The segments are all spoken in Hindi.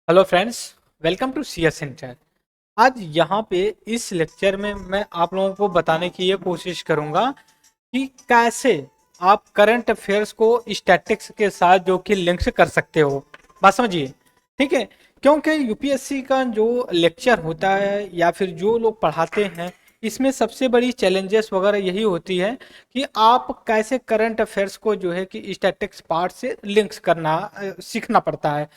Hello friends, welcome to CS centre. आज यहाँ पे इस लेक्चर में मैं आप लोगों को बताने की ये कोशिश करूँगा कि कैसे आप करंट अफेयर्स को स्टैटिक्स के साथ जो कि लिंक्स कर सकते हो। बात समझिए, ठीक है। क्योंकि यूपीएससी का जो लेक्चर होता है या फिर जो लोग पढ़ाते हैं, इसमें सबसे बड़ी चैलेंजेस वगैरह यही होती है कि आप कैसे करंट अफेयर्स को जो है कि स्टैटिक्स पार्ट से लिंक्स करना सीखना पड़ता है।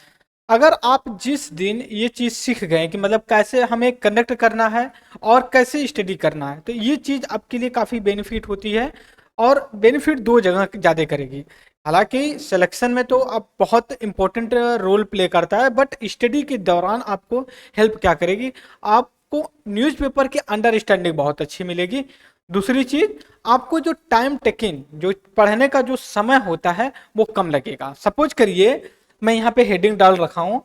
अगर आप जिस दिन ये चीज़ सीख गए कि मतलब कैसे हमें कनेक्ट करना है और कैसे स्टडी करना है, तो ये चीज़ आपके लिए काफ़ी बेनिफिट होती है। और बेनिफिट दो जगह ज़्यादा करेगी। हालांकि सिलेक्शन में तो आप बहुत इंपॉर्टेंट रोल प्ले करता है, बट स्टडी के दौरान आपको हेल्प क्या करेगी, आपको न्यूज़पेपर की अंडरस्टैंडिंग बहुत अच्छी मिलेगी। दूसरी चीज़, आपको जो टाइम टेकिंग, जो पढ़ने का जो समय होता है वो कम लगेगा। सपोज करिए मैं यहाँ पे हेडिंग डाल रखा हूँ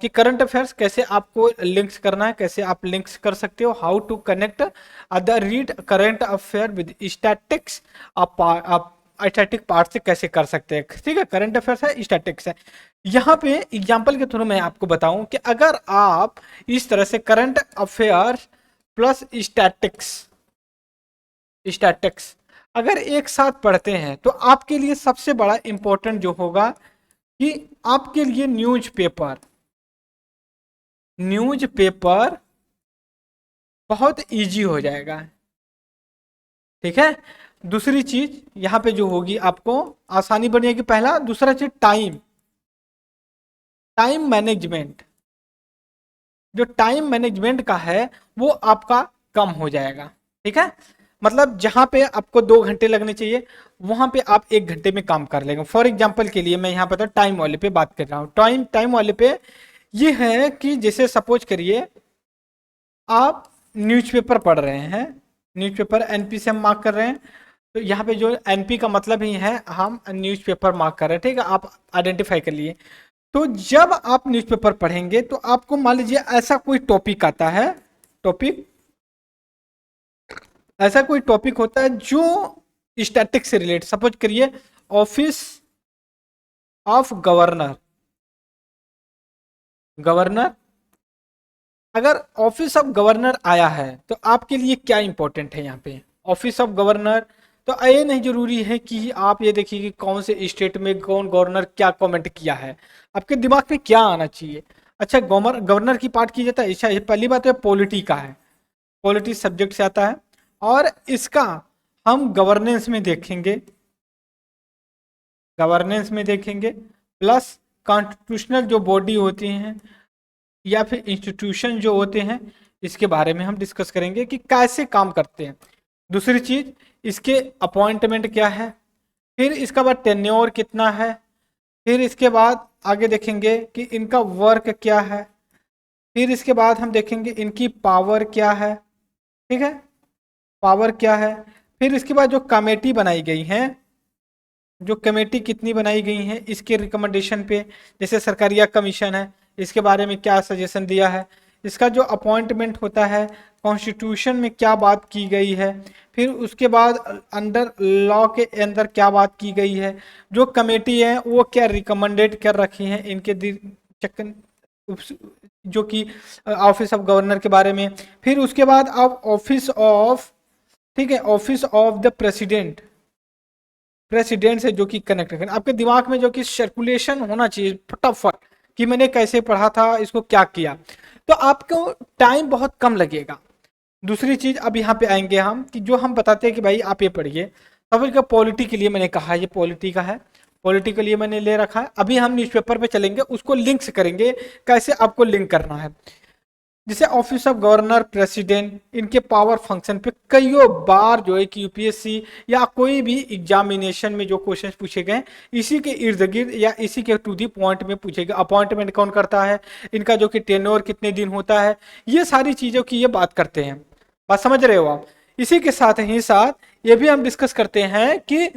कि करंट अफेयर्स कैसे आपको लिंक्स करना है, कैसे आप लिंक्स कर सकते हो, how to connect other read current affair with statics. आप स्टैटिक पार्ट से कैसे कर सकते हैं, ठीक है। करंट अफेयर्स है, स्टैटिक्स है। यहाँ पे एग्जांपल के थ्रू मैं आपको बताऊं कि अगर आप इस तरह से current affair plus statics statics अगर एक साथ पढ़ते हैं, तो आपके लिए सबसे बड़ा इंपॉर्टेंट जो होगा कि आपके लिए न्यूज़पेपर बहुत इजी हो जाएगा, ठीक है। दूसरी चीज यहां पे जो होगी, आपको आसानी बनेगी। पहला, दूसरा चीज टाइम टाइम मैनेजमेंट। जो टाइम मैनेजमेंट का है वो आपका कम हो जाएगा, ठीक है। मतलब जहां पे आपको 2 घंटे लगने चाहिए, वहां पे आप 1 घंटे में काम कर लेंगे। फॉर एग्जाम्पल के लिए मैं यहाँ पे तो टाइम वाले पे बात कर रहा हूँ। टाइम टाइम वाले पे ये है कि जैसे सपोज करिए आप न्यूज़पेपर पढ़ रहे हैं, न्यूज़पेपर एनपी से हम मार्क कर रहे हैं। तो यहाँ पे जो एनपी का मतलब ही है, हम न्यूज़पेपर मार्क कर रहे हैं, ठीक है। आप आइडेंटिफाई कर लिए। तो जब आप न्यूज़पेपर पढ़ेंगे तो आपको मान लीजिए ऐसा कोई टॉपिक आता है, टॉपिक ऐसा कोई टॉपिक होता है जो स्टैटिक से रिलेट, सपोज करिए ऑफिस ऑफ गवर्नर। गवर्नर, अगर ऑफिस ऑफ गवर्नर आया है तो आपके लिए क्या इंपॉर्टेंट है यहाँ पे, ऑफिस ऑफ गवर्नर। तो ये नहीं जरूरी है कि आप ये देखिए कि कौन से स्टेट में कौन गवर्नर क्या कमेंट किया है, आपके दिमाग में क्या आना चाहिए। अच्छा, गवर्नर गवर्नर की बात की जाता है। अच्छा, ये पहली बात है पॉलिटी का है, पॉलिटी सब्जेक्ट से आता है। और इसका हम गवर्नेंस में देखेंगे प्लस कॉन्स्टिट्यूशनल जो बॉडी होती हैं या फिर इंस्टीट्यूशन जो होते हैं, इसके बारे में हम डिस्कस करेंगे कि कैसे काम करते हैं। दूसरी चीज, इसके अपॉइंटमेंट क्या है, फिर इसका बाद टेन्योर कितना है, फिर इसके बाद आगे देखेंगे कि इनका वर्क क्या है, फिर इसके बाद हम देखेंगे इनकी पावर क्या है, ठीक है, पावर क्या है। फिर इसके बाद जो कमेटी बनाई गई है, जो कमेटी कितनी बनाई गई है इसके रिकमेंडेशन पे, जैसे सरकारिया कमीशन है, इसके बारे में क्या सजेशन दिया है, इसका जो अपॉइंटमेंट होता है कॉन्स्टिट्यूशन में क्या बात की गई है, फिर उसके बाद अंडर लॉ के अंदर क्या बात की गई है, जो कमेटी है वो क्या रिकमेंडेड कर रखी है इनके चक्कर, जो कि ऑफिस ऑफ गवर्नर के बारे में। फिर उसके बाद आप ऑफिस ऑफ, ठीक है, office of the president, president से जो कि कनेक्ट करें आपके दिमाग में, जो कि सर्कुलेशन होना चाहिए फटाफट कि मैंने कैसे पढ़ा था, इसको क्या किया। तो आपको टाइम बहुत कम लगेगा। दूसरी चीज, अब यहाँ पे आएंगे हम कि जो हम बताते हैं कि भाई आप ये पढ़िए। अब इसका पॉलिटी के लिए मैंने कहा, ये पॉलिटी का है, पॉलिटी के लिए मैंने ले रखा है। अभी हम न्यूज़पेपर पे चलेंगे, उसको लिंक्स करेंगे, कैसे आपको लिंक करना है। जैसे ऑफिस ऑफ गवर्नर, प्रेसिडेंट, इनके पावर फंक्शन पे कईयों बार जो है कि यूपीएससी या कोई भी एग्जामिनेशन में जो क्वेश्चन पूछे गए, इसी के इर्द गिर्द या इसी के टू दी पॉइंट में पूछे गए। अपॉइंटमेंट कौन करता है, इनका जो कि टेन्योर कितने दिन होता है, ये सारी चीज़ों की ये बात करते हैं। बात समझ रहे हो आप। इसी के साथ ही साथ ये भी हम डिस्कस करते हैं कि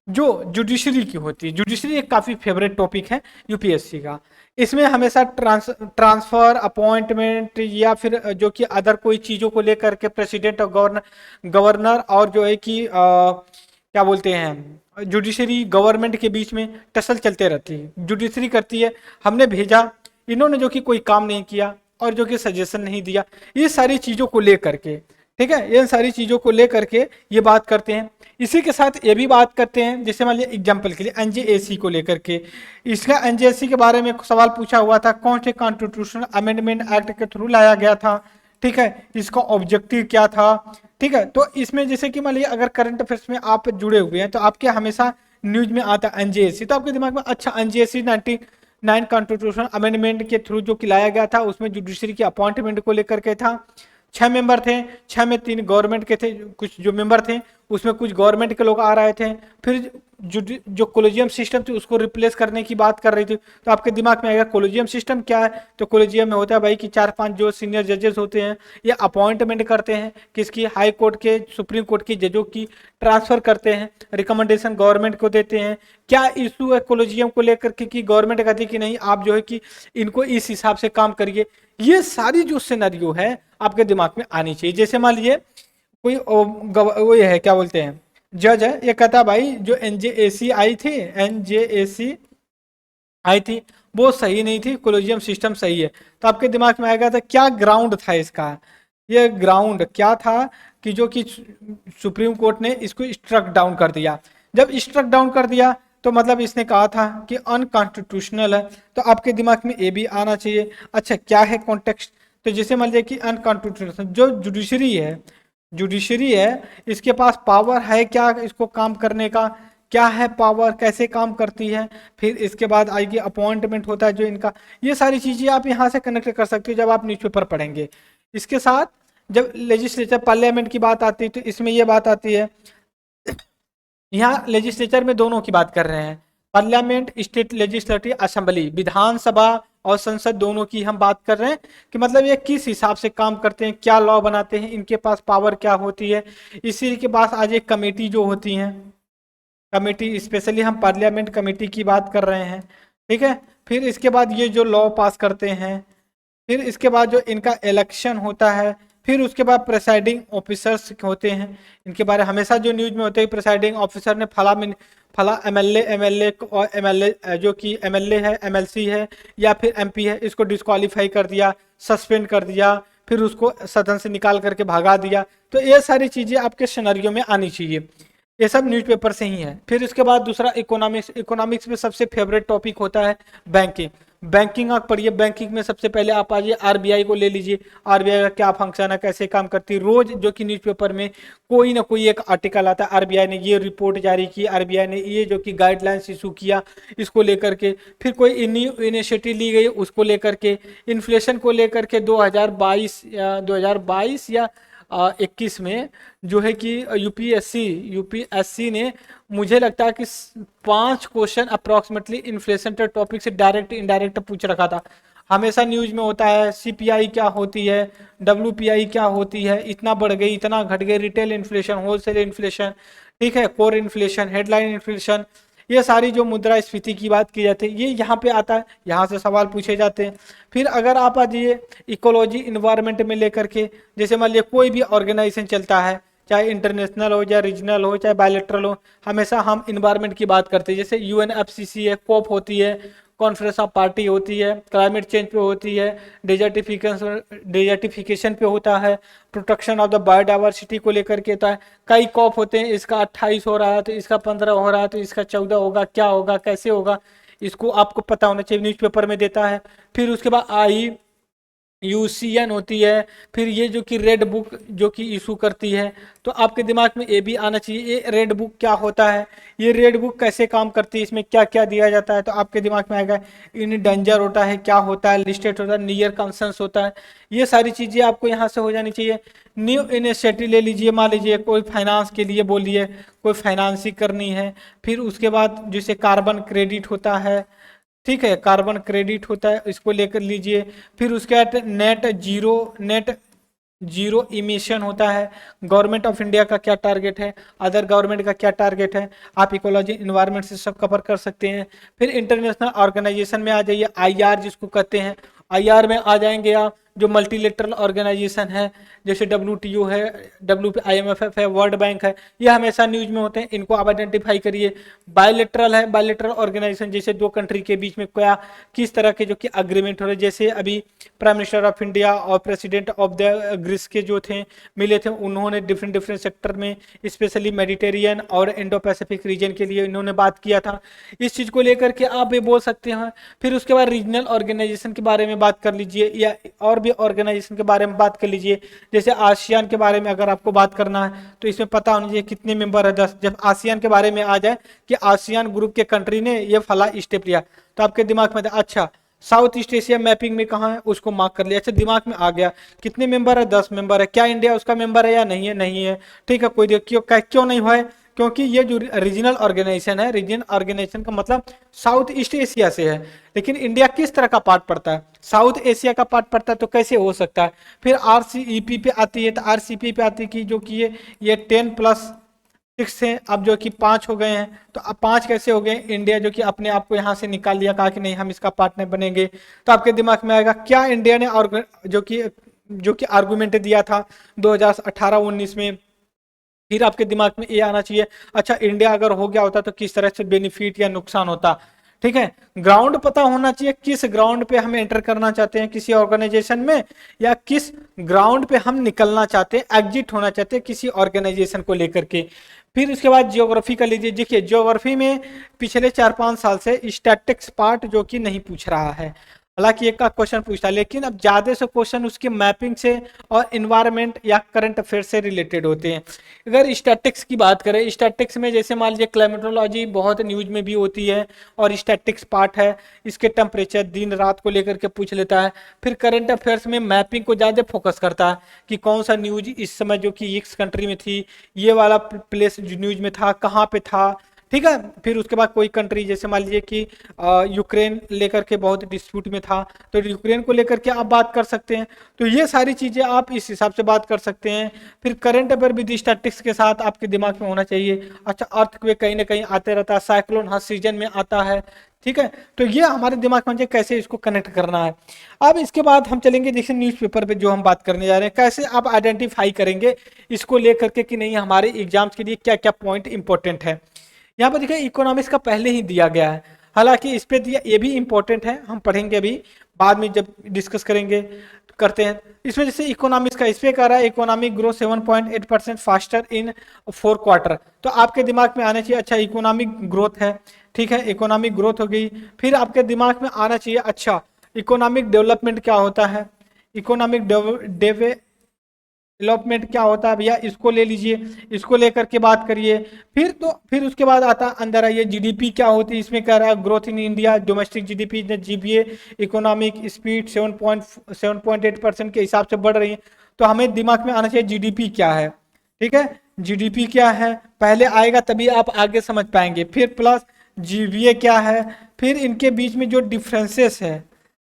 जो जुडिशरी की होती है, जुडिशरी एक काफ़ी फेवरेट टॉपिक है यूपीएससी का। इसमें हमेशा ट्रांसफर, अपॉइंटमेंट या फिर जो कि अदर कोई चीज़ों को लेकर के प्रेसिडेंट और गवर्नर और जो है कि क्या बोलते हैं जुडिशरी गवर्नमेंट के बीच में टसल चलते रहती है। जुडिशरी करती है हमने भेजा इन्होंने जो कि कोई काम नहीं किया और जो कि सजेशन नहीं दिया, ये सारी चीज़ों को लेकर के, ठीक है, ये सारी चीज़ों को लेकर के ये बात करते हैं। इसी के साथ ये भी बात करते हैं, जैसे मान लिया एग्जाम्पल के लिए एनजेएसी को लेकर के, इसका एनजेएसी के बारे में सवाल पूछा हुआ था, कौन से कॉन्स्टिट्यूशनल अमेंडमेंट एक्ट के थ्रू लाया गया था, ठीक है, इसका ऑब्जेक्टिव क्या था, ठीक है। तो इसमें जैसे कि मान लीजिए अगर करंट अफेयर्स में आप जुड़े हुए हैं तो आपके हमेशा न्यूज में आता है एनजेएसी, तो आपके दिमाग में अच्छा एनजेएसी 99 कॉन्स्टिट्यूशनल अमेंडमेंट के थ्रू जो कि लाया गया था, उसमें जुडिशरी की अपॉइंटमेंट को लेकर के था। 6 मेंबर थे, 6 में 3 गवर्नमेंट के थे, कुछ जो मेंबर थे उसमें कुछ गवर्नमेंट के लोग आ रहे थे। फिर जो कोलेजियम सिस्टम थी उसको रिप्लेस करने की बात कर रही थी। तो आपके दिमाग में आएगा कोलेजियम सिस्टम क्या है, तो कोलेजियम में होता है भाई कि 4-5 जो सीनियर जजेस होते हैं ये अपॉइंटमेंट करते हैं किसकी, हाई कोर्ट के, सुप्रीम कोर्ट की जजों की ट्रांसफर करते हैं, रिकमेंडेशन गवर्नमेंट को देते हैं। क्या इशू है कोलेजियम को लेकर के कि गवर्नमेंट कहती है कि नहीं आप जो है कि इनको इस हिसाब से काम करिए। ये सारी जो सिनेरियो है आपके दिमाग में आनी चाहिए। जैसे मान लीजिए कोई वो ये है क्या बोलते हैं जज है, ये कहता भाई जो एनजेएसी आई थी, एनजेएसी आई थी वो सही नहीं थी, कोलेजियम सिस्टम सही है। तो आपके दिमाग में आएगा था क्या ग्राउंड था इसका, ये ग्राउंड क्या था कि जो कि सुप्रीम कोर्ट ने इसको स्ट्रक डाउन कर दिया। जब स्ट्रक डाउन कर दिया तो मतलब इसने कहा था कि अनकॉन्स्टिट्यूशनल है, तो आपके दिमाग में ये भी आना चाहिए। अच्छा क्या है कॉन्टेक्स्ट, तो जैसे मान लीजिए कि अनकॉन्स्टिट्यूशनल जो जुडिशरी है इसके पास पावर है क्या इसको काम करने का, क्या है पावर, कैसे काम करती है। फिर इसके बाद आएगी अपॉइंटमेंट होता है जो इनका, ये सारी चीज़ें आप यहाँ से कनेक्ट कर सकते हो जब आप न्यूज़पेपर पढ़ेंगे। इसके साथ जब लेजिस्लेचर पार्लियामेंट की बात आती है तो इसमें ये बात आती है, यहाँ लेजिस्लेचर में दोनों की बात कर रहे हैं, पार्लियामेंट, स्टेट लेजिस्लेटिव असेंबली, विधानसभा और संसद दोनों की हम बात कर रहे हैं कि मतलब ये किस हिसाब से काम करते हैं, क्या लॉ बनाते हैं, इनके पास पावर क्या होती है। इसी के पास आज एक कमेटी जो होती हैं, कमेटी स्पेशली हम पार्लियामेंट कमेटी की बात कर रहे हैं, ठीक है। फिर इसके बाद ये जो लॉ पास करते हैं, फिर इसके बाद जो इनका इलेक्शन होता है, फिर उसके बाद प्रेसाइडिंग ऑफिसर्स होते हैं, इनके बारे हमेशा जो न्यूज में होते हैं प्रेसाइडिंग ऑफिसर ने फला एमएलए और एमएलए जो कि एमएलए है, एमएलसी है या फिर एमपी है, इसको डिस्क्वालीफाई कर दिया, सस्पेंड कर दिया, फिर उसको सदन से निकाल करके भगा दिया। तो ये सारी चीज़ें आपके सिनेरियो में आनी चाहिए, ये सब न्यूज़पेपर से ही है। फिर इसके बाद दूसरा इकोनॉमिक्स में सबसे फेवरेट टॉपिक होता है बैंकिंग। बैंकिंग आप पढ़िए, बैंकिंग में सबसे पहले आप आ जाइए आरबीआई को ले लीजिए, आरबीआई का क्या फंक्शन है, कैसे काम करती है। रोज जो कि न्यूज़पेपर में कोई ना कोई एक आर्टिकल आता है, आरबीआई ने ये रिपोर्ट जारी की, आरबीआई ने ये जो कि गाइडलाइंस इशू किया इसको लेकर के, फिर कोई इनिशिएटिव ली गई उसको लेकर के, इन्फ्लेशन को लेकर के 2022 या 21 में जो है कि यूपीएससी ने मुझे लगता है कि 5 क्वेश्चन अप्रोक्सीमेटली इन्फ्लेशन के टॉपिक से डायरेक्ट इनडायरेक्ट पूछ रखा था। हमेशा न्यूज में होता है सीपीआई क्या होती है, डब्ल्यूपीआई क्या होती है, इतना बढ़ गई, इतना घट गई, रिटेल इन्फ्लेशन, होलसेल इन्फ्लेशन, ठीक है, कोर इन्फ्लेशन, हेडलाइन इन्फ्लेशन, ये सारी जो मुद्रास्फीति की बात की जाती है ये यहाँ पे आता है, यहाँ से सवाल पूछे जाते हैं। फिर अगर आप आ जाइए इकोलॉजी इन्वायरमेंट में लेकर के, जैसे मान लीजिए कोई भी ऑर्गेनाइजेशन चलता है, चाहे इंटरनेशनल हो, चाहे रीजनल हो, चाहे बायलैटरल हो, हमेशा हम इन्वायरमेंट की बात करते हैं। जैसे यूएनएफसीसी है, कोप होती है, कॉन्फ्रेंस ऑफ पार्टी होती है, क्लाइमेट चेंज पे होती है, डेजर्टिफिकेशन पे होता है, प्रोटेक्शन ऑफ द बायोडाइवर्सिटी को लेकर के होता है। कई कॉप होते हैं, इसका 28 हो रहा है तो इसका 15 हो रहा है तो इसका 14 होगा, क्या होगा, कैसे होगा, इसको आपको पता होना चाहिए, न्यूज़पेपर में देता है। फिर उसके बाद यूसीएन होती है, फिर ये जो कि रेड बुक जो कि इशू करती है, तो आपके दिमाग में ये भी आना चाहिए ये रेड बुक क्या होता है, ये रेड बुक कैसे काम करती है, इसमें क्या क्या दिया जाता है। तो आपके दिमाग में आएगा इन डेंजर होता है, क्या होता है, लिस्टेड होता है, नियर कंसर्न्स होता है, ये सारी चीज़ें आपको यहाँ से हो जानी चाहिए। न्यू इनिशिएटिव ले लीजिए, मान लीजिए कोई फाइनेंस के लिए बोलिए, कोई फाइनेंसिंग करनी है। फिर उसके बाद जैसे कार्बन क्रेडिट होता है, ठीक है, कार्बन क्रेडिट होता है, इसको लेकर लीजिए। फिर उसके बाद नेट जीरो इमिशन होता है, गवर्नमेंट ऑफ इंडिया का क्या टारगेट है, अदर गवर्नमेंट का क्या टारगेट है, आप इकोलॉजी इन्वायरमेंट से सब कवर कर सकते हैं। फिर इंटरनेशनल ऑर्गेनाइजेशन में आ जाइए, आईआर जिसको कहते हैं, आईआर में आ जाएंगे आप, जो मल्टीलेटरल ऑर्गेनाइजेशन है, जैसे WTO है, IMF है, वर्ल्ड बैंक है, ये हमेशा न्यूज में होते हैं, इनको आप आइडेंटिफाई करिए। बायलेटरल है, बायलेटरल ऑर्गेनाइजेशन जैसे दो कंट्री के बीच में क्या किस तरह के जो कि अग्रीमेंट हो रहे, जैसे अभी प्राइम मिनिस्टर ऑफ इंडिया और प्रेसिडेंट ऑफ द ग्रीस के जो थे मिले थे, उन्होंने डिफरेंट डिफरेंट सेक्टर में स्पेशली मेडिटेरियन और इंडो पैसिफिक रीजन के लिए इन्होंने बात किया था। इस चीज़ को लेकर के आप ये बोल सकते हैं। फिर उसके बाद रीजनल ऑर्गेनाइजेशन के बारे में बात कर लीजिए, या और भी ऑर्गेनाइजेशन के बारे में बात कर लीजिए। जैसे आसियान के बारे में अगर आपको बात करना है तो इसमें पता होना चाहिए कितने मेंबर है, 10। जब आसियान के बारे में आ जाए कि आसियान ग्रुप के कंट्री ने ये फला स्टेप लिया, तो आपके दिमाग में अच्छा साउथ ईस्ट एशिया मैपिंग में कहाँ है, उसको मार्क कर लिया। अच्छा, दिमाग में आ गया कितने मेंबर है, 10 मेंबर है। क्या इंडिया उसका मेंबर है या नहीं है? नहीं है। ठीक है, कोई क्यों नहीं हुआ है? क्योंकि ये जो रीजनल ऑर्गेनाइजेशन है, रीजनल ऑर्गेनाइजेशन का मतलब साउथ ईस्ट एशिया से है, लेकिन इंडिया किस तरह का पार्ट पड़ता है? साउथ एशिया का पार्ट पड़ता है, तो कैसे हो सकता है? फिर RCEP पे आती है, तो RCEP पे आती है कि जो कि ये 10+6 है, अब जो कि 5 हो गए हैं। तो अब 5 कैसे हो गए? इंडिया जो कि अपने आप को यहाँ से निकाल लिया, कहा कि नहीं हम इसका पार्टनर बनेंगे। तो आपके दिमाग में आएगा क्या इंडिया ने जो कि आर्गुमेंट दिया था 2018-19 में। फिर आपके दिमाग में ये आना चाहिए, अच्छा इंडिया अगर हो गया होता तो किस तरह से बेनिफिट या नुकसान होता। ठीक है, ग्राउंड पता होना चाहिए, किस ग्राउंड पे हम एंटर करना चाहते हैं किसी ऑर्गेनाइजेशन में, या किस ग्राउंड पे हम निकलना चाहते हैं, एग्जिट होना चाहते हैं किसी ऑर्गेनाइजेशन को लेकर के। फिर उसके बाद जियोग्राफी का लीजिए। देखिए, जियोग्राफी में पिछले 4-5 साल से स्टैटिक्स पार्ट जो कि नहीं पूछ रहा है, हालांकि एक का क्वेश्चन पूछता है, लेकिन अब ज्यादा से क्वेश्चन उसके मैपिंग से और इन्वायरमेंट या करंट अफेयर से रिलेटेड होते हैं। अगर स्टैटिक्स की बात करें, स्टैटिक्स में जैसे मान लीजिए क्लाइमेटोलॉजी बहुत न्यूज में भी होती है और स्टैटिक्स पार्ट है, इसके टेम्परेचर दिन रात को लेकर के पूछ लेता है। फिर करंट अफेयर्स में मैपिंग को ज़्यादा फोकस करता है कि कौन सा न्यूज इस समय जो कि इस कंट्री में थी, ये वाला प्लेस न्यूज में था, कहाँ पे था। ठीक है, फिर उसके बाद कोई कंट्री जैसे मान लीजिए कि यूक्रेन लेकर के बहुत डिस्प्यूट में था, तो यूक्रेन को लेकर के आप बात कर सकते हैं। तो ये सारी चीज़ें आप इस हिसाब से बात कर सकते हैं। फिर करंट अफेयर विद स्टैटिक्स के साथ आपके दिमाग में होना चाहिए। अच्छा, अर्थक्वेक कहीं ना कहीं आते रहता है, साइक्लोन हर सीजन में आता है। ठीक है, तो ये हमारे दिमाग में कैसे इसको कनेक्ट करना है। अब इसके बाद हम चलेंगे जैसे न्यूज़पेपर पे जो हम बात करने जा रहे हैं, कैसे आप आइडेंटिफाई करेंगे इसको लेकर के कि नहीं हमारे एग्जाम्स के लिए क्या क्या पॉइंट इंपॉर्टेंट है। यहाँ पर देखिए इकोनॉमिक्स का पहले ही दिया गया है, हालांकि इस पे दिया ये भी इंपॉर्टेंट है, हम पढ़ेंगे अभी बाद में जब डिस्कस करेंगे करते हैं। इसमें जैसे इकोनॉमिक्स का इस पे कह रहा है economic growth 7.8% faster in 4 quarter. तो आपके दिमाग में आना चाहिए अच्छा इकोनॉमिक ग्रोथ है। ठीक है, इकोनॉमिक ग्रोथ हो गई। फिर आपके दिमाग में आना चाहिए अच्छा इकोनॉमिक डेवलपमेंट क्या होता है, इकोनॉमिक डेवलपमेंट क्या होता है भैया, इसको ले लीजिए, इसको लेकर के बात करिए। फिर उसके बाद आता अंदर आइए जीडीपी क्या होती है, इसमें कह रहा है growth in India domestic GDP GBA economic speed 7.8% के हिसाब से बढ़ रही है। तो हमें दिमाग में आना चाहिए जीडीपी क्या है। ठीक है, जीडीपी क्या है पहले आएगा, तभी आप आगे समझ पाएंगे। फिर प्लस जीबीए क्या है, फिर इनके बीच में जो डिफरेंसेस है,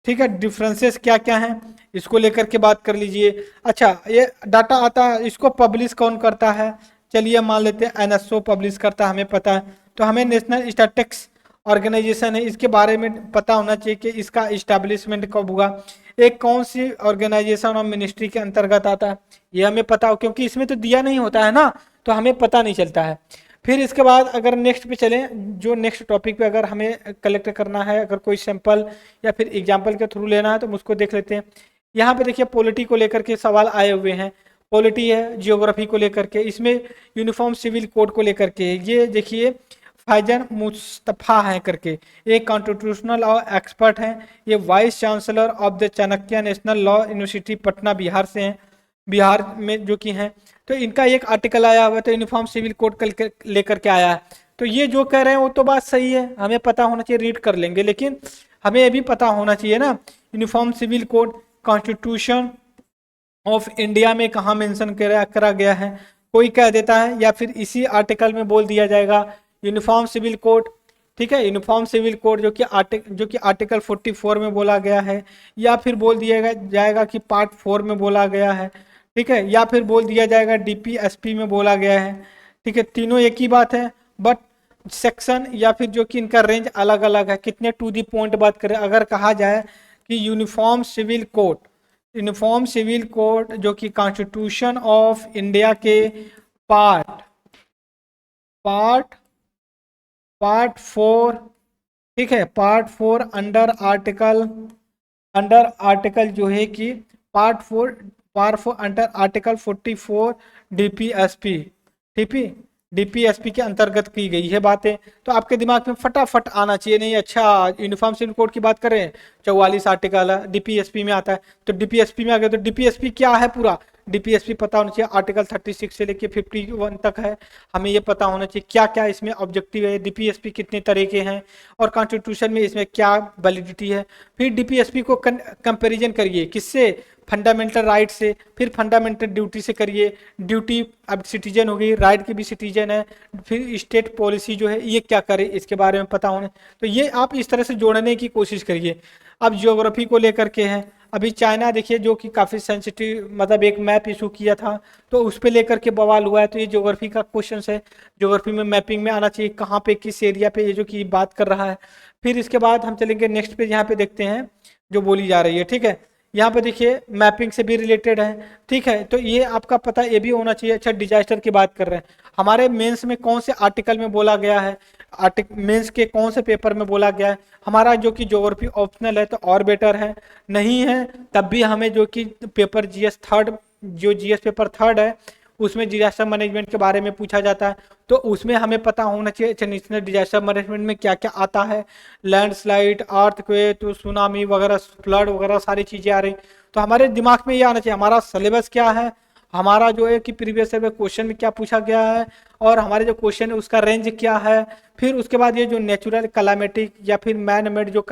ठीक है, डिफरेंसेस क्या क्या हैं इसको लेकर के बात कर लीजिए। अच्छा, ये डाटा आता है, इसको पब्लिश कौन करता है? चलिए मान लेते हैं एनएसओ पब्लिश करता है, हमें पता है। तो हमें नेशनल स्टैटिस्टिक्स ऑर्गेनाइजेशन है, इसके बारे में पता होना चाहिए कि इसका इस्टेब्लिशमेंट कब हुआ, एक कौन सी ऑर्गेनाइजेशन और मिनिस्ट्री के अंतर्गत आता है, ये हमें पता हो, क्योंकि इसमें तो दिया नहीं होता है ना, तो हमें पता नहीं चलता है। फिर इसके बाद अगर नेक्स्ट पे चलें, जो नेक्स्ट टॉपिक पे अगर हमें कलेक्ट करना है, अगर कोई सैंपल या फिर एग्जाम्पल के थ्रू लेना है तो मुझको देख लेते हैं। यहाँ पे देखिए पॉलिटी को लेकर के सवाल आए हुए हैं, पॉलिटी है, जियोग्राफी को लेकर के, इसमें यूनिफॉर्म सिविल कोड को लेकर के, ये देखिए फैजन मुस्तफ़ा है करके, एक कॉन्स्टिट्यूशनल लॉ एक्सपर्ट हैं, ये vice chancellor of the Chanakya national law university Patna Bihar से हैं, बिहार में जो कि हैं। तो इनका एक आर्टिकल आया हुआ, तो यूनिफॉर्म सिविल कोड लेकर के आया है। तो ये जो कह रहे हैं वो तो बात सही है, हमें पता होना चाहिए, रीड कर लेंगे, लेकिन हमें ये भी पता होना चाहिए ना uniform civil code constitution of India में कहाँ मेंशन करा गया है। कोई कह देता है या फिर इसी आर्टिकल में बोल दिया जाएगा यूनिफॉर्म सिविल कोड। ठीक है, यूनिफॉर्म सिविल कोड जो कि आर्टिकल 44 में बोला गया है, या फिर बोल दिया जाएगा कि पार्ट 4 में बोला गया है। ठीक है, या फिर बोल दिया जाएगा डीपीएसपी में बोला गया है। ठीक है, तीनों एक ही बात है, बट सेक्शन या फिर जो कि इनका रेंज अलग अलग है। कितने टू दी पॉइंट बात करें, अगर कहा जाए कि uniform civil code uniform civil code जो कि कॉन्स्टिट्यूशन ऑफ इंडिया के पार्ट पार्ट पार्ट 4, ठीक है, पार्ट 4 अंडर आर्टिकल जो है कि part 4 under article 44 DPSP TP DPSP के अंतर्गत की गई है बातें। तो आपके दिमाग में फटाफट आना चाहिए, नहीं अच्छा यूनिफॉर्म सिविल कोड की बात करें 44 आर्टिकल डीपीएसपी में आता है, तो डीपीएसपी में आ गया, तो डीपीएसपी क्या है पूरा डीपीएसपी पता होना चाहिए। आर्टिकल 36 से लेके 51 तक है, हमें ये पता होना चाहिए क्या क्या इसमें ऑब्जेक्टिव है, डीपीएसपी कितने तरह के हैं और कॉन्स्टिट्यूशन में इसमें क्या वैलिडिटी है। फिर डीपीएसपी को कंपैरिजन करिए किससे, फंडामेंटल राइट से, फिर फंडामेंटल ड्यूटी से करिए। ड्यूटी अब सिटीजन हो गई, राइट की भी सिटीजन है, फिर स्टेट पॉलिसी जो है ये क्या करे इसके बारे में पता होने, तो ये आप इस तरह से जोड़ने की कोशिश करिए। अब ज्योग्राफी को लेकर के है, अभी चाइना देखिए जो कि काफ़ी सेंसिटिव मतलब एक मैप इशू किया था, तो उस पर लेकर के बवाल हुआ है, तो ये ज्योग्राफी का क्वेश्चन है, ज्योग्राफी में मैपिंग में आना चाहिए कहाँ पे किस एरिया पे ये जो कि बात कर रहा है। फिर इसके बाद हम चलेंगे नेक्स्ट पे, यहाँ पे देखते हैं जो बोली जा रही है, ठीक है, यहाँ पे देखिए मैपिंग से भी रिलेटेड है, ठीक है, तो ये आपका पता ये भी होना चाहिए। अच्छा डिजास्टर की बात कर रहे हैं, हमारे मेंस में कौन से आर्टिकल में बोला गया है, मेंस के कौन से पेपर में बोला गया है, हमारा जो कि ज्योग्राफी ऑप्शनल है तो और बेटर है, नहीं है तब भी हमें जो कि पेपर जीएस थर्ड, जो जीएस पेपर थर्ड है उसमें डिजास्टर मैनेजमेंट के बारे में पूछा जाता है, तो उसमें हमें पता होना चाहिए नेशनल डिजास्टर मैनेजमेंट में क्या क्या आता है, लैंडस्लाइड, अर्थक्वेक, सुनामी वगैरह, फ्लड वगैरह सारी चीज़ें आ रही, तो हमारे दिमाग में ये आना चाहिए हमारा सिलेबस क्या है, हमारा जो है कि प्रीवियस ईयर में क्वेश्चन में क्या पूछा गया है और हमारे जो क्वेश्चन है उसका रेंज क्या है। फिर उसके बाद ये जो नेचुरल कलामिटी या फिर मैन मेड जो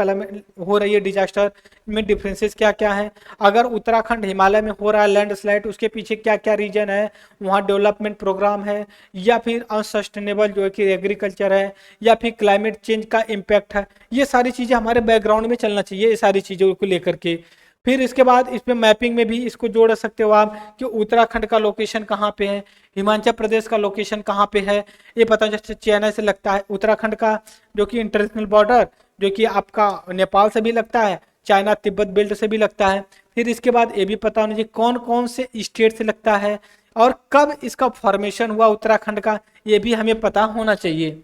हो रही है डिजास्टर में डिफरेंसेस क्या क्या है, अगर उत्तराखंड हिमालय में हो रहा है लैंडस्लाइड उसके पीछे क्या क्या रीजन है, वहाँ डेवलपमेंट प्रोग्राम है या फिर अनसस्टेनेबल जो है कि एग्रीकल्चर है या फिर क्लाइमेट चेंज का इम्पैक्ट है, ये सारी चीज़ें हमारे बैकग्राउंड में चलना चाहिए, ये सारी चीज़ों को लेकर के। फिर इसके बाद इसमें मैपिंग में भी इसको जोड़ सकते हो आप कि उत्तराखंड का लोकेशन कहाँ पे है, हिमाचल प्रदेश का लोकेशन कहाँ पे है, ये पता जैसे चेन्नई से लगता है, उत्तराखंड का जो कि इंटरनेशनल बॉर्डर जो कि आपका नेपाल से भी लगता है, चाइना तिब्बत बेल्ट से भी लगता है। फिर इसके बाद ये भी पता होना चाहिए कौन कौन से स्टेट से लगता है और कब इसका फॉर्मेशन हुआ उत्तराखंड का, ये भी हमें पता होना चाहिए।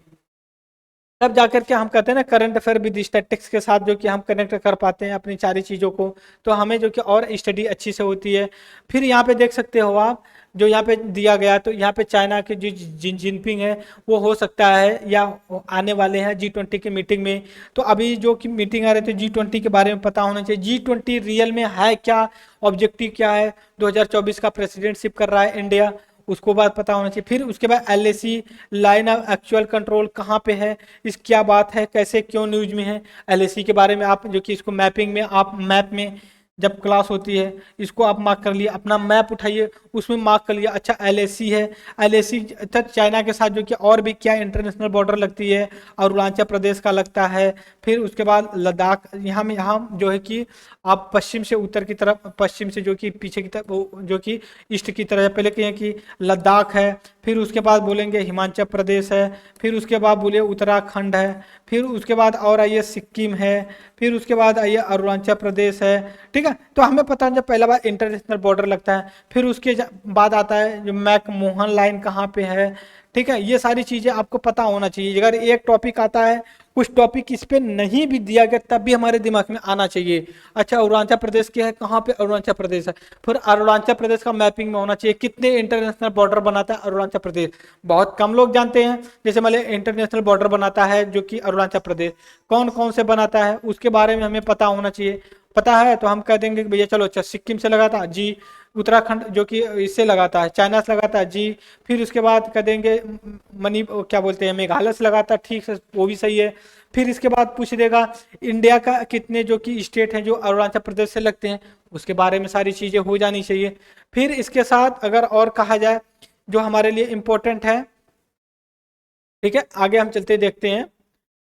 तब जाकर के हम कहते हैं ना करंट अफेयर विद स्टैटिक्स के साथ जो कि हम कनेक्ट कर पाते हैं अपनी सारी चीज़ों को, तो हमें जो कि और स्टडी अच्छी से होती है। फिर यहाँ पे देख सकते हो आप जो यहाँ पे दिया गया, तो यहाँ पे चाइना के जो जिनपिंग है वो हो सकता है या आने वाले हैं G20 की मीटिंग में, तो अभी जो कि मीटिंग आ रही थी G20 के बारे में पता होना चाहिए, G20 रियल में है क्या, ऑब्जेक्टिव क्या है, 2024 का प्रेसिडेंटशिप कर रहा है इंडिया, उसको बात पता होना चाहिए। फिर उसके बाद LAC line of actual control कहाँ पे है, इस क्या बात है कैसे क्यों न्यूज में है, LAC के बारे में आप जो कि इसको मैपिंग में आप मैप में जब क्लास होती है इसको आप मार्क कर लिए, अपना मैप उठाइए उसमें मार्क कर लिया, अच्छा LAC है, LAC तक चाइना के साथ जो कि और भी क्या इंटरनेशनल बॉर्डर लगती है, अरुणाचल प्रदेश का लगता है। फिर उसके बाद लद्दाख, यहाँ जो है कि आप पश्चिम से उत्तर की तरफ, पश्चिम से जो कि पीछे की तरफ जो कि ईस्ट की तरफ, पहले कहें कि लद्दाख है, फिर उसके बाद बोलेंगे हिमाचल प्रदेश है, फिर उसके बाद बोलिए उत्तराखंड है, फिर उसके बाद और आइए सिक्किम है, फिर उसके बाद आइए अरुणाचल प्रदेश है, ठीक है। तो हमें पता है जब पहला बार इंटरनेशनल बॉर्डर लगता है, फिर उसके बाद आता है जो मैकमोहन लाइन कहाँ पे है, ठीक है, ये सारी चीज़ें आपको पता होना चाहिए। अगर एक टॉपिक आता है, कुछ टॉपिक इस पे नहीं भी दिया गया तब भी हमारे दिमाग में आना चाहिए, अच्छा अरुणाचल प्रदेश के है कहाँ पे, अरुणाचल प्रदेश है, फिर अरुणाचल प्रदेश का मैपिंग में होना चाहिए कितने इंटरनेशनल बॉर्डर बनाता है अरुणाचल प्रदेश, बहुत कम लोग जानते हैं, जैसे मान इंटरनेशनल बॉर्डर बनाता है जो कि अरुणाचल प्रदेश, कौन कौन से बनाता है उसके बारे में हमें पता होना चाहिए। पता है तो हम कह देंगे कि भैया चलो अच्छा सिक्किम से लगाता जी, उत्तराखंड जो कि इससे लगाता है चाइना से लगाता है जी, फिर उसके बाद कह देंगे मणि क्या बोलते हैं मेघालय से लगाता है, ठीक है वो भी सही है। फिर इसके बाद पूछ देगा इंडिया का कितने जो कि स्टेट हैं जो अरुणाचल प्रदेश से लगते हैं, उसके बारे में सारी चीज़ें हो जानी चाहिए। फिर इसके साथ अगर और कहा जाए जो हमारे लिए इम्पोर्टेंट है, ठीक है, आगे हम चलते देखते हैं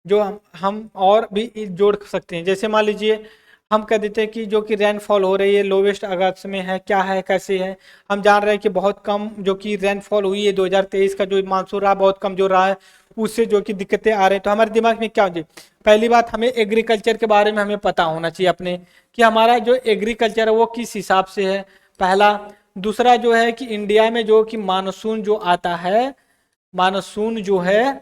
जो हम और भी जोड़ सकते हैं, जैसे मान लीजिए हम कह देते हैं कि जो कि रेनफॉल हो रही है लोवेस्ट अगस्त में है, क्या है कैसे है, हम जान रहे हैं कि बहुत कम जो कि रेनफॉल हुई है, 2023 का जो मानसून रहा बहुत कमजोर रहा है, उससे जो कि दिक्कतें आ रही हैं। तो हमारे दिमाग में क्या होती है, पहली बात हमें एग्रीकल्चर के बारे में हमें पता होना चाहिए अपने, कि हमारा जो एग्रीकल्चर है वो किस हिसाब से है, पहला। दूसरा जो है कि इंडिया में जो कि मानसून जो आता है, मानसून जो है,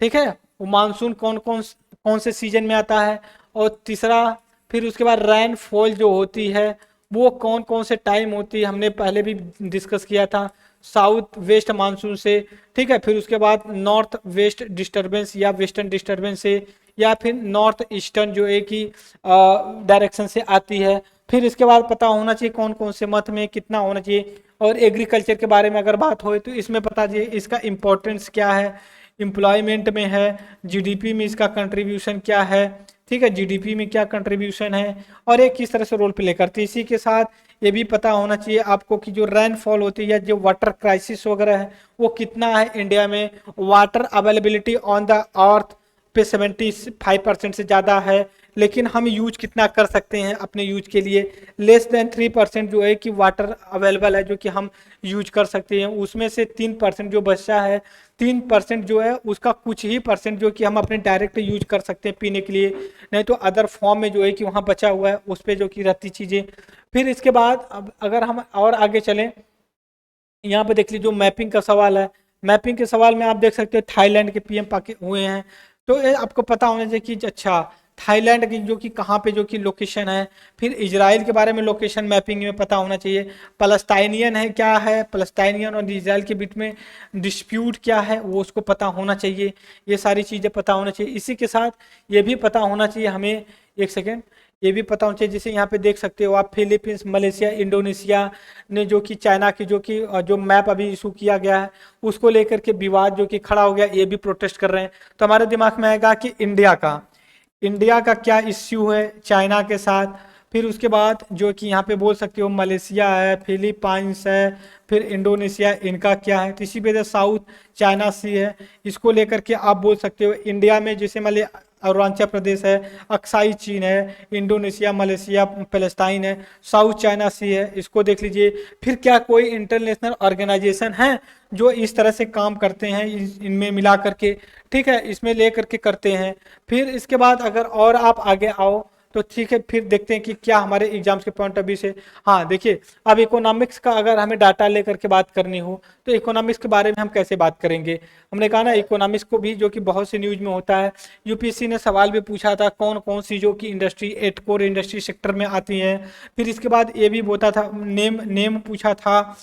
ठीक है, वो मानसून कौन से सीजन में आता है। और तीसरा, फिर उसके बाद रेनफॉल जो होती है वो कौन कौन से टाइम होती है, हमने पहले भी डिस्कस किया था, साउथ वेस्ट मानसून से, ठीक है। फिर उसके बाद नॉर्थ वेस्ट डिस्टरबेंस या वेस्टर्न डिस्टरबेंस से, या फिर नॉर्थ ईस्टर्न जो है कि डायरेक्शन से आती है। फिर इसके बाद पता होना चाहिए कौन कौन से मंथ में कितना होना चाहिए। और एग्रीकल्चर के बारे में अगर बात हो तो इसमें पता चाहिए इसका इम्पोर्टेंस क्या है, एम्प्लॉयमेंट में है, जीडीपी में इसका कंट्रीब्यूशन क्या है, ठीक है, जीडीपी में क्या कंट्रीब्यूशन है, और ये किस तरह से रोल प्ले करती है। इसी के साथ ये भी पता होना चाहिए आपको कि जो रेनफॉल होती है, जो वाटर क्राइसिस वगैरह है वो कितना है इंडिया में, water availability on the earth पे 75% से ज़्यादा है, लेकिन हम यूज कितना कर सकते हैं अपने यूज के लिए, लेस देन 3% जो है कि वाटर अवेलेबल है जो कि हम यूज कर सकते हैं। उसमें से 3% जो बचा है, 3% जो है उसका कुछ ही परसेंट जो कि हम अपने डायरेक्ट यूज कर सकते हैं पीने के लिए, नहीं तो अदर फॉर्म में जो है कि वहाँ बचा हुआ है उस पर जो कि रहती चीज़ें। फिर इसके बाद अब अगर हम और आगे चलें, यहाँ पे देख लीजिए जो मैपिंग का सवाल है, मैपिंग के सवाल में आप देख सकते हो थाईलैंड के पीएम पाके हुए हैं। तो ये आपको पता होना चाहिए कि अच्छा थाईलैंड की जो कि कहाँ पे जो कि लोकेशन है। फिर इजराइल के बारे में लोकेशन मैपिंग में पता होना चाहिए। पलस्टाइनियन है क्या है, पलस्टाइनियन और इजराइल के बीच में डिस्प्यूट क्या है वो उसको पता होना चाहिए। ये सारी चीज़ें पता होना चाहिए। इसी के साथ ये भी पता होना चाहिए हमें, एक सेकेंड, ये भी पता होना चाहिए, जैसे यहाँ पे देख सकते हो आप फिलीपींस, मलेशिया, इंडोनेशिया ने जो कि चाइना की जो मैप अभी इशू किया गया है उसको लेकर के विवाद जो कि खड़ा हो गया, ये भी प्रोटेस्ट कर रहे हैं। तो हमारे दिमाग में आएगा कि इंडिया का क्या इश्यू है चाइना के साथ। फिर उसके बाद जो कि यहाँ पे बोल सकते हो मलेशिया है, फिलीपाइंस है, फिर इंडोनेशिया, इनका क्या है। तो इसी वजह साउथ चाइना सी है, इसको लेकर के आप बोल सकते हो। इंडिया में जैसे मान लिया अरुणाचल प्रदेश है, अक्साई चीन है, इंडोनेशिया, मलेशिया, पैलेस्टाइन है, साउथ चाइना सी है, इसको देख लीजिए। फिर क्या कोई इंटरनेशनल ऑर्गेनाइजेशन है जो इस तरह से काम करते हैं, इनमें मिला करके, ठीक है, इसमें ले करके करते हैं। फिर इसके बाद अगर और आप आगे आओ तो ठीक है, फिर देखते हैं कि क्या हमारे एग्जाम्स के पॉइंट ऑफ व्यू से। हाँ देखिए, अब इकोनॉमिक्स का अगर हमें डाटा लेकर के बात करनी हो तो इकोनॉमिक्स के बारे में हम कैसे बात करेंगे। हमने कहा ना इकोनॉमिक्स को भी जो कि बहुत से न्यूज में होता है, यूपीएससी ने सवाल भी पूछा था कौन कौन सी जो कि इंडस्ट्री 8 कोर इंडस्ट्री सेक्टर में आती हैं। फिर इसके बाद ये भी होता था, नेम पूछा था,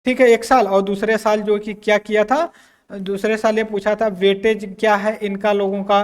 ठीक है, एक साल। और दूसरे साल जो कि क्या किया था, दूसरे साल ये पूछा था वेटेज क्या है इनका, लोगों का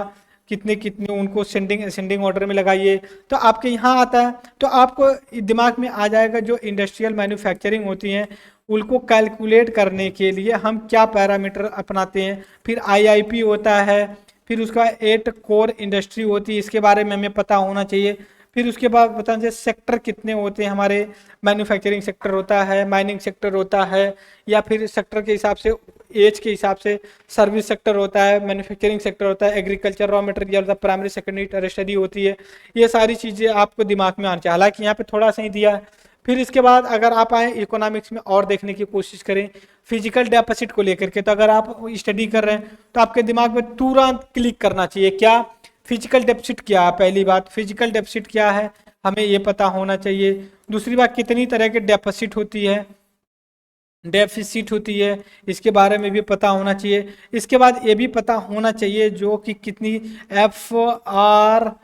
कितने कितने उनको सेंडिंग ऑर्डर में लगाइए। तो आपके यहाँ आता है तो आपको दिमाग में आ जाएगा जो इंडस्ट्रियल मैन्युफैक्चरिंग होती हैं उनको कैलकुलेट करने के लिए हम क्या पैरामीटर अपनाते हैं। फिर आईआईपी होता है, फिर उसका 8 कोर इंडस्ट्री होती है, इसके बारे में हमें पता होना चाहिए। फिर उसके बाद बताना चाहिए सेक्टर कितने होते हैं हमारे, मैन्युफैक्चरिंग सेक्टर होता है, माइनिंग सेक्टर होता है, या फिर सेक्टर के हिसाब से एज के हिसाब से सर्विस सेक्टर होता है, मैन्युफैक्चरिंग सेक्टर होता है, एग्रीकल्चर, रॉ मटेरियल होता है, प्राइमरी सेकेंडरी टर्शियरी होती है। ये सारी चीज़ें आपको दिमाग में आनी चाहिए, हालांकि यहाँ पे थोड़ा सा ही दिया है। फिर इसके बाद अगर आप आए इकोनॉमिक्स में और देखने की कोशिश करें फिजिकल डेफिसिट को लेकर के, तो अगर आप स्टडी कर रहे हैं तो आपके दिमाग में तुरंत क्लिक करना चाहिए क्या, फिजिकल डेफिसिट क्या है। पहली बात फिजिकल डेफिसिट क्या है हमें ये पता होना चाहिए। दूसरी बात कितनी तरह के डेफिसिट होती है, इसके बारे में भी पता होना चाहिए। इसके बाद ये भी पता होना चाहिए जो कि कितनी FRBM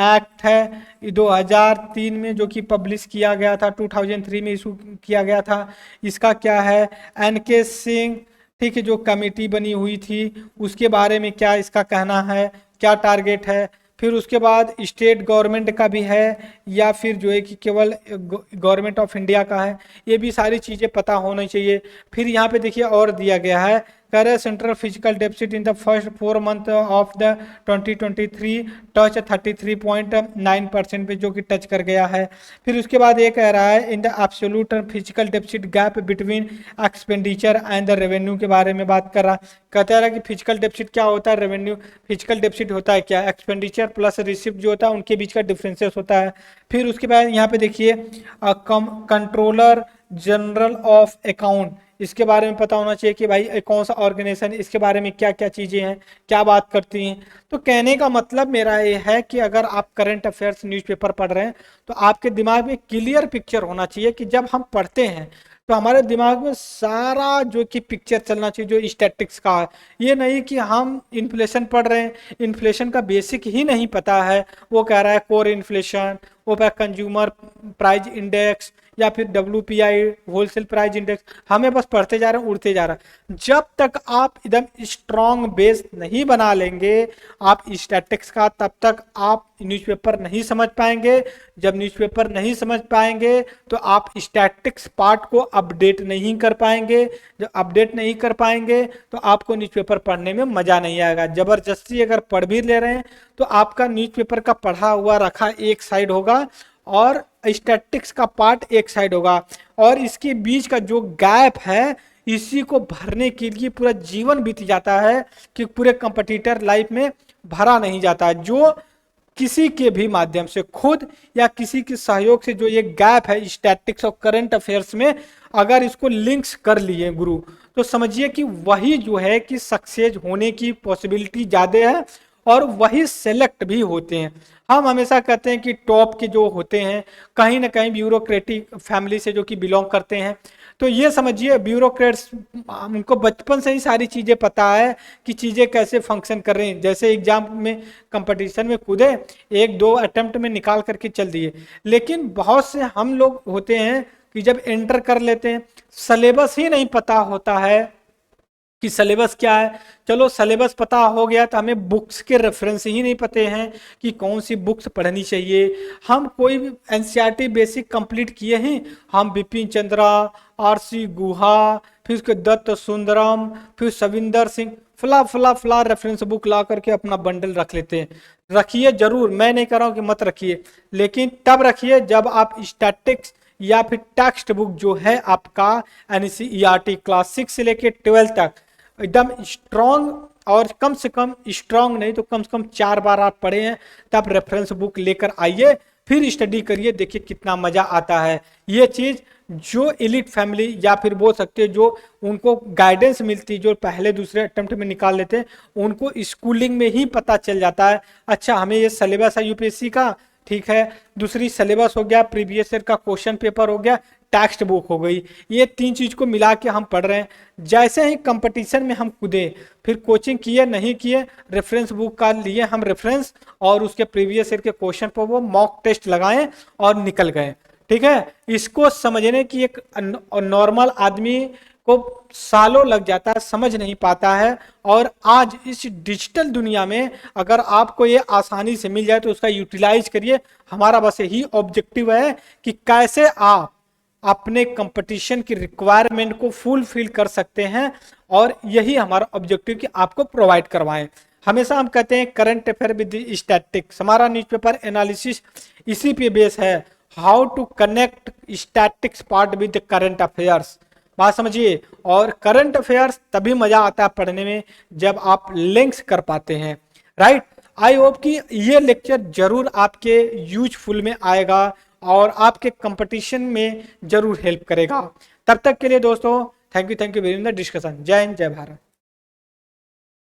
एक्ट है 2003 में जो कि पब्लिश किया गया था, 2003 में इशू किया गया था, इसका क्या है। NK सिंह, ठीक है, जो कमेटी बनी हुई थी उसके बारे में क्या इसका कहना है, क्या टारगेट है। फिर उसके बाद स्टेट गवर्नमेंट का भी है या फिर जो है कि केवल गवर्नमेंट ऑफ इंडिया का है, ये भी सारी चीज़ें पता होनी चाहिए। फिर यहाँ पे देखिए और दिया गया है करे central physical deficit in the first 4 month of the 2023 touch 33.9% पे जो कि टच कर गया है। फिर उसके बाद ये कह रहा है in the absolute physical deficit gap between expenditure and the revenue के बारे में बात कर रहा है। कहता है कि फिजिकल डेफिसिट क्या होता है, रेवेन्यू फिजिकल डेफिसिट होता है क्या, एक्सपेंडिचर प्लस रिसिप्ट जो होता है उनके बीच का डिफरेंसेस होता है। फिर उसके बाद यहाँ पे देखिए कंट्रोलर जनरल ऑफ अकाउंट, इसके बारे में पता होना चाहिए कि भाई कौन सा ऑर्गेनाइजेशन, इसके बारे में क्या क्या चीज़ें हैं, क्या बात करती हैं। तो कहने का मतलब मेरा ये है कि अगर आप करंट अफेयर्स न्यूज़पेपर पढ़ रहे हैं तो आपके दिमाग में क्लियर पिक्चर होना चाहिए कि जब हम पढ़ते हैं तो हमारे दिमाग में सारा जो कि पिक्चर चलना चाहिए जो स्टैटिक्स का है। ये नहीं कि हम इन्फ्लेशन पढ़ रहे हैं, इन्फ्लेशन का बेसिक ही नहीं पता है, वो कह रहा है कोर इन्फ्लेशन, वो कंज्यूमर प्राइस इंडेक्स या फिर WPI होलसेल प्राइस इंडेक्स, हमें बस पढ़ते जा रहे हैं, उड़ते जा रहा है। जब तक आप एकदम स्ट्रॉन्ग बेस नहीं बना लेंगे आप स्टैटिक्स का, तब तक आप न्यूज़पेपर नहीं समझ पाएंगे। जब न्यूज़पेपर नहीं समझ पाएंगे तो आप स्टैटिक्स पार्ट को अपडेट नहीं कर पाएंगे। जब अपडेट नहीं कर पाएंगे तो आपको न्यूज़पेपर पढ़ने में मज़ा नहीं आएगा। ज़बरदस्ती अगर पढ़ भी ले रहे हैं तो आपका न्यूज़पेपर का पढ़ा हुआ रखा एक साइड होगा और स्टैटिक्स का पार्ट एक साइड होगा, और इसके बीच का जो गैप है इसी को भरने के लिए पूरा जीवन बीत जाता है कि पूरे कंपटीटर लाइफ में भरा नहीं जाता है। जो किसी के भी माध्यम से, खुद या किसी के सहयोग से जो ये गैप है स्टैटिक्स और करंट अफेयर्स में, अगर इसको लिंक्स कर लिए गुरु, तो समझिए कि वही जो है कि सक्सेस होने की पॉसिबिलिटी ज़्यादा है और वही सेलेक्ट भी होते हैं। हम हमेशा कहते हैं कि टॉप के जो होते हैं कहीं ना कहीं ब्यूरोक्रेटिक फैमिली से जो कि बिलोंग करते हैं, तो ये समझिए ब्यूरोक्रेट्स, उनको बचपन से ही सारी चीज़ें पता है कि चीज़ें कैसे फंक्शन कर रही हैं। जैसे एग्जाम में कंपटीशन में कूदे, एक दो अटेम्प्ट में निकाल करके चल दिए, लेकिन बहुत से हम लोग होते हैं कि जब एंटर कर लेते हैं सिलेबस ही नहीं पता होता है कि सिलेबस क्या है। चलो सिलेबस पता हो गया तो हमें बुक्स के रेफरेंस ही नहीं पते हैं कि कौन सी बुक्स पढ़नी चाहिए। हम कोई भी NCERT बेसिक कंप्लीट किए हैं, हम बिपिन चंद्रा, RC गुहा, फिर उसके दत्त सुंदरम, फिर सविंदर सिंह, फला फला फला रेफरेंस बुक ला करके अपना बंडल रख लेते हैं। रखिए जरूर, मैं नहीं कर रहा हूँ कि मत रखिए, लेकिन तब रखिए जब आप स्टैटिक्स या फिर टेक्स्ट बुक जो है आपका NCERT क्लास 6 से लेके 12 तक एकदम स्ट्रॉन्ग, और कम से कम स्ट्रॉन्ग नहीं तो कम से कम 4 बार आप पढ़े हैं, तब रेफरेंस बुक लेकर आइए, फिर स्टडी करिए, देखिए कितना मजा आता है। ये चीज जो एलिट फैमिली या फिर बोल सकते हैं जो उनको गाइडेंस मिलती, जो पहले दूसरे अटेम्प्ट में निकाल लेते हैं, उनको स्कूलिंग में ही पता चल जाता है। अच्छा हमें ये सिलेबस है UPSC का, ठीक है, दूसरी सिलेबस हो गया, प्रीवियस ईयर का क्वेश्चन पेपर हो गया, टेक्स्ट बुक हो गई, ये 3 चीज को मिला के हम पढ़ रहे हैं। जैसे ही कंपटीशन में हम कूदे, फिर कोचिंग किए नहीं किए, रेफरेंस बुक का लिए हम रेफरेंस, और उसके प्रीवियस ईयर के क्वेश्चन पर वो मॉक टेस्ट लगाएं और निकल गए। ठीक है, इसको समझने की एक नॉर्मल आदमी को सालों लग जाता है, समझ नहीं पाता है। और आज इस डिजिटल दुनिया में अगर आपको ये आसानी से मिल जाए तो उसका यूटिलाइज करिए। हमारा बस यही ऑब्जेक्टिव है कि कैसे आप अपने कंपटीशन की रिक्वायरमेंट को फुलफिल कर सकते हैं, और यही हमारा ऑब्जेक्टिव कि आपको प्रोवाइड करवाएं। हमेशा हम कहते हैं करंट अफेयर विद स्टैटिक्स, हमारा न्यूज़पेपर एनालिसिस इसी पे बेस है, how to connect statics part with current affairs. बात समझिए, और करंट अफेयर्स तभी मजा आता है पढ़ने में जब आप लिंक्स कर पाते हैं। राइट, आई होप कि ये लेक्चर जरूर आपके यूजफुल में आएगा और आपके कंपटीशन में जरूर हेल्प करेगा। तब तक के लिए दोस्तों thank you very much discussion. जय हिंद, जय भारत।